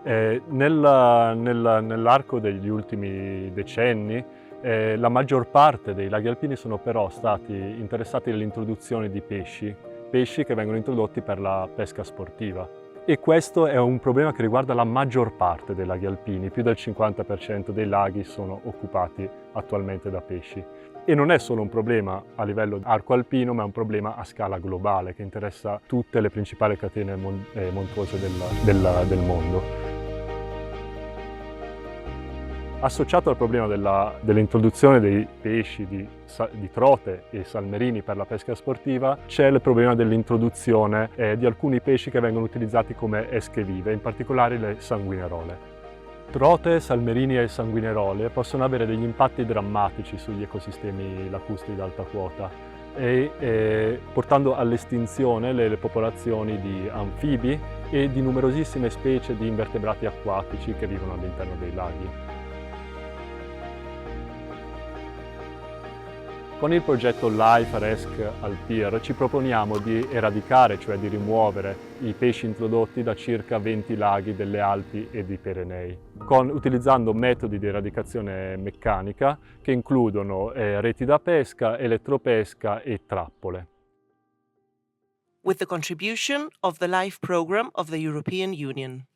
Nell'arco degli ultimi decenni la maggior parte dei laghi alpini sono però stati interessati all'introduzione di pesci che vengono introdotti per la pesca sportiva. E questo è un problema che riguarda la maggior parte dei laghi alpini, più del 50% dei laghi sono occupati attualmente da pesci. E non è solo un problema a livello arco alpino, ma è un problema a scala globale che interessa tutte le principali catene montuose del mondo. Associato al problema dell'introduzione dei pesci di trote e salmerini per la pesca sportiva, c'è il problema dell'introduzione di alcuni pesci che vengono utilizzati come esche vive, in particolare le sanguinerole. Trote, salmerini e sanguinerole possono avere degli impatti drammatici sugli ecosistemi lacustri ad alta quota portando all'estinzione le popolazioni di anfibi e di numerosissime specie di invertebrati acquatici che vivono all'interno dei laghi. Con il progetto Life Resc Alpir ci proponiamo di eradicare, cioè di rimuovere i pesci introdotti da circa 20 laghi delle Alpi e dei Pirenei, utilizzando metodi di eradicazione meccanica che includono reti da pesca, elettropesca e trappole. With the contribution of the LIFE program of the European Union.